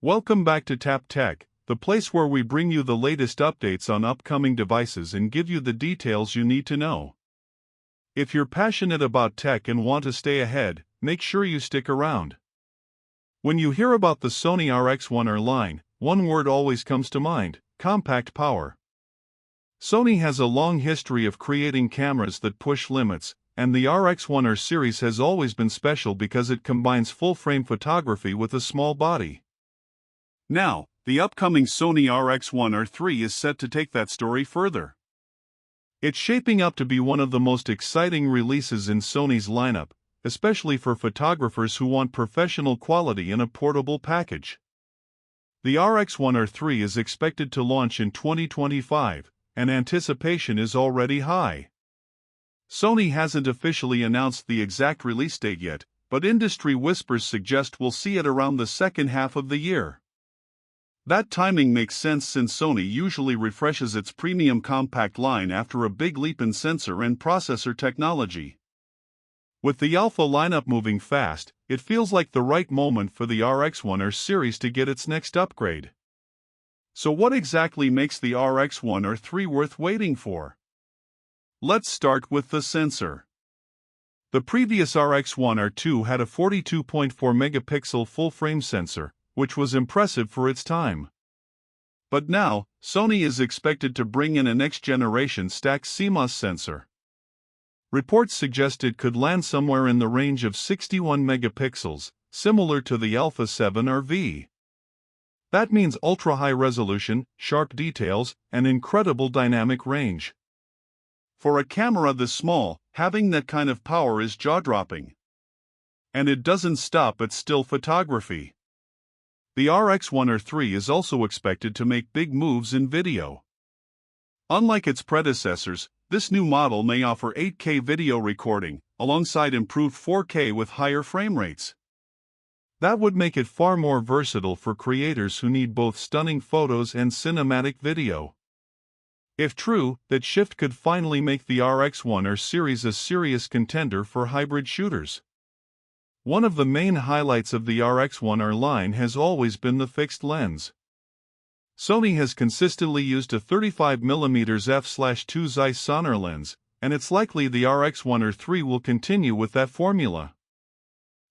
Welcome back to Tap Tech, the place where we bring you the latest updates on upcoming devices and give you the details you need to know. If you're passionate about tech and want to stay ahead, make sure you stick around. When you hear about the Sony RX1R line, one word always comes to mind: compact power. Sony has a long history of creating cameras that push limits, and the RX1R series has always been special because it combines full-frame photography with a small body. Now, the upcoming Sony RX1R III is set to take that story further. It's shaping up to be one of the most exciting releases in Sony's lineup, especially for photographers who want professional quality in a portable package. The RX1R III is expected to launch in 2025, and anticipation is already high. Sony hasn't officially announced the exact release date yet, but industry whispers suggest we'll see it around the second half of the year. That timing makes sense since Sony usually refreshes its premium compact line after a big leap in sensor and processor technology. With the Alpha lineup moving fast, it feels like the right moment for the RX1R series to get its next upgrade. So what exactly makes the RX1R III worth waiting for? Let's start with the sensor. The previous RX1R II had a 42.4 megapixel full-frame sensor, which was impressive for its time. But now, Sony is expected to bring in a next-generation stacked CMOS sensor. Reports suggest it could land somewhere in the range of 61 megapixels, similar to the Alpha 7R V. That means ultra-high resolution, sharp details, and incredible dynamic range. For a camera this small, having that kind of power is jaw-dropping. And it doesn't stop at still photography. The RX1R III is also expected to make big moves in video. Unlike its predecessors, this new model may offer 8K video recording, alongside improved 4K with higher frame rates. That would make it far more versatile for creators who need both stunning photos and cinematic video. If true, that shift could finally make the RX1R series a serious contender for hybrid shooters. One of the main highlights of the RX1R line has always been the fixed lens. Sony has consistently used a 35mm f/2 Zeiss Sonnar lens, and it's likely the RX1R III will continue with that formula.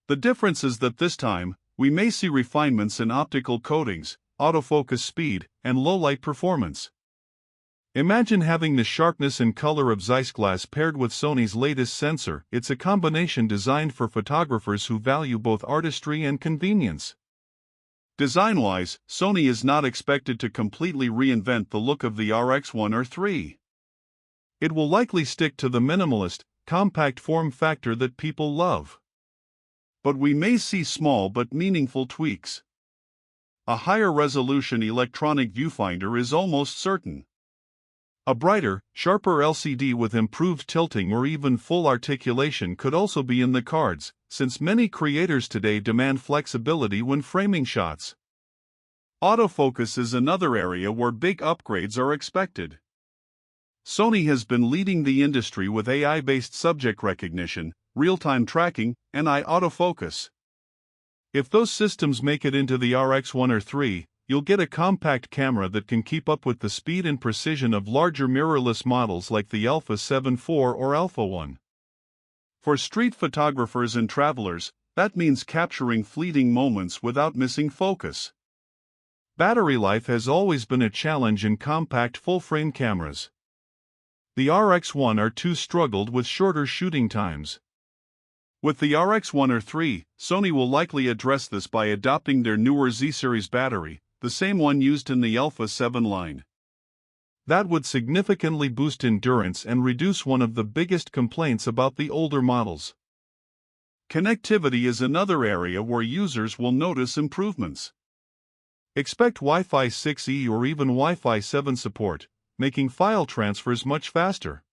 The difference is that this time, we may see refinements in optical coatings, autofocus speed, and low-light performance. Imagine having the sharpness and color of Zeiss glass paired with Sony's latest sensor. It's a combination designed for photographers who value both artistry and convenience. Design-wise, Sony is not expected to completely reinvent the look of the RX1R III. It will likely stick to the minimalist, compact form factor that people love. But we may see small but meaningful tweaks. A higher resolution electronic viewfinder is almost certain. A brighter, sharper LCD with improved tilting or even full articulation could also be in the cards, since many creators today demand flexibility when framing shots. Autofocus is another area where big upgrades are expected. Sony has been leading the industry with AI-based subject recognition, real-time tracking, and eye autofocus. If those systems make it into the RX1R III, you'll get a compact camera that can keep up with the speed and precision of larger mirrorless models like the Alpha 7 IV or Alpha 1. For street photographers and travelers, that means capturing fleeting moments without missing focus. Battery life has always been a challenge in compact full-frame cameras. The RX1R II struggled with shorter shooting times. With the RX1R III, Sony will likely address this by adopting their newer Z-series battery, the same one used in the Alpha 7 line. That would significantly boost endurance and reduce one of the biggest complaints about the older models. Connectivity is another area where users will notice improvements. Expect Wi-Fi 6E or even Wi-Fi 7 support, making file transfers much faster.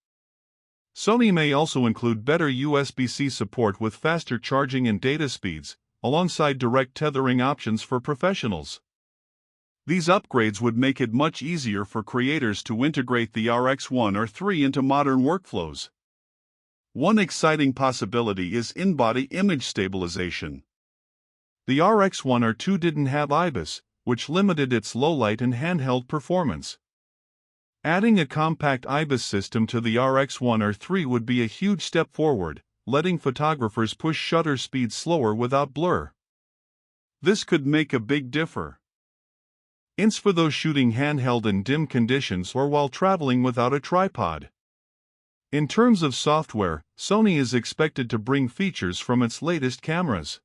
Sony may also include better USB-C support with faster charging and data speeds, alongside direct tethering options for professionals. These upgrades would make it much easier for creators to integrate the RX1R III into modern workflows. One exciting possibility is in-body image stabilization. The RX1R II didn't have IBIS, which limited its low-light and handheld performance. Adding a compact IBIS system to the RX1R III would be a huge step forward, letting photographers push shutter speed slower without blur. This could make a big difference for those shooting handheld in dim conditions or while traveling without a tripod. In terms of software, Sony is expected to bring features from its latest cameras.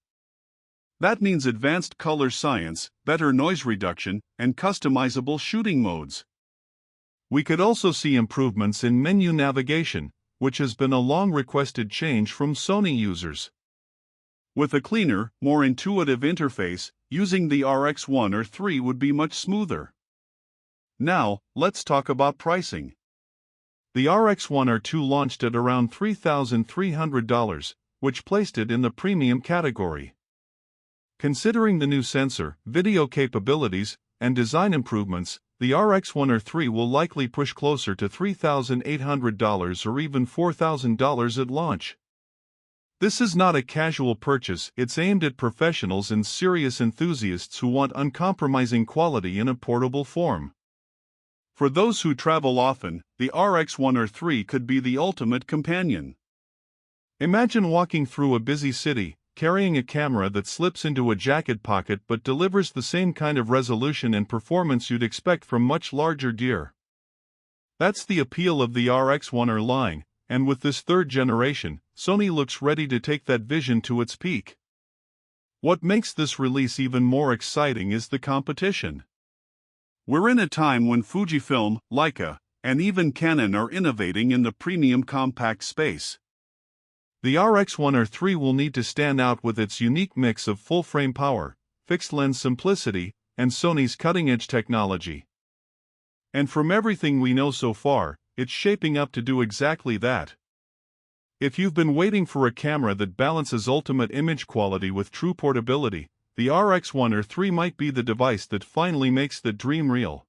That means advanced color science, better noise reduction, and customizable shooting modes. We could also see improvements in menu navigation, which has been a long-requested change from Sony users. With a cleaner, more intuitive interface, using the RX1R III would be much smoother. Now, let's talk about pricing. The RX1R II launched at around $3,300, which placed it in the premium category. Considering the new sensor, video capabilities, and design improvements, the RX1R III will likely push closer to $3,800 or even $4,000 at launch. This is not a casual purchase, it's aimed at professionals and serious enthusiasts who want uncompromising quality in a portable form. For those who travel often, the RX1R III could be the ultimate companion. Imagine walking through a busy city, carrying a camera that slips into a jacket pocket but delivers the same kind of resolution and performance you'd expect from much larger gear. That's the appeal of the RX1R line, and with this third generation, Sony looks ready to take that vision to its peak. What makes this release even more exciting is the competition. We're in a time when Fujifilm, Leica, and even Canon are innovating in the premium compact space. The RX1R III will need to stand out with its unique mix of full-frame power, fixed-lens simplicity, and Sony's cutting-edge technology. And from everything we know so far, it's shaping up to do exactly that. If you've been waiting for a camera that balances ultimate image quality with true portability, the RX1R III might be the device that finally makes the dream real.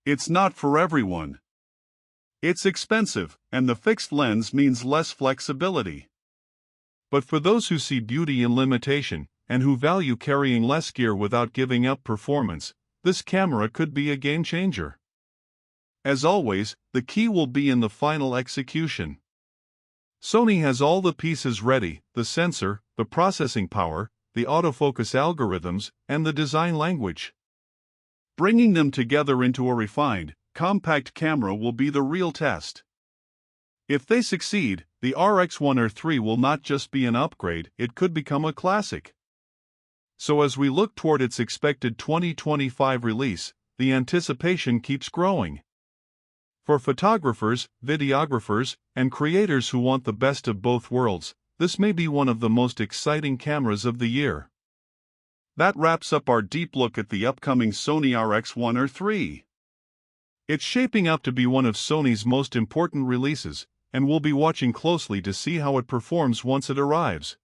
It's not for everyone. It's expensive, and the fixed lens means less flexibility. But for those who see beauty in limitation, and who value carrying less gear without giving up performance, this camera could be a game changer. As always, the key will be in the final execution. Sony has all the pieces ready: the sensor, the processing power, the autofocus algorithms, and the design language. Bringing them together into a refined, compact camera will be the real test. If they succeed, the RX1R III will not just be an upgrade, it could become a classic. So as we look toward its expected 2025 release, the anticipation keeps growing. For photographers, videographers, and creators who want the best of both worlds, this may be one of the most exciting cameras of the year. That wraps up our deep look at the upcoming Sony RX1R III. It's shaping up to be one of Sony's most important releases, and we'll be watching closely to see how it performs once it arrives.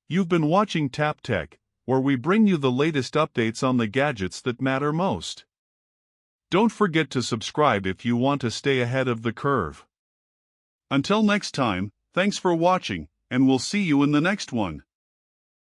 You've been watching Tap Tech, where we bring you the latest updates on the gadgets that matter most. Don't forget to subscribe if you want to stay ahead of the curve. Until next time, thanks for watching, and we'll see you in the next one.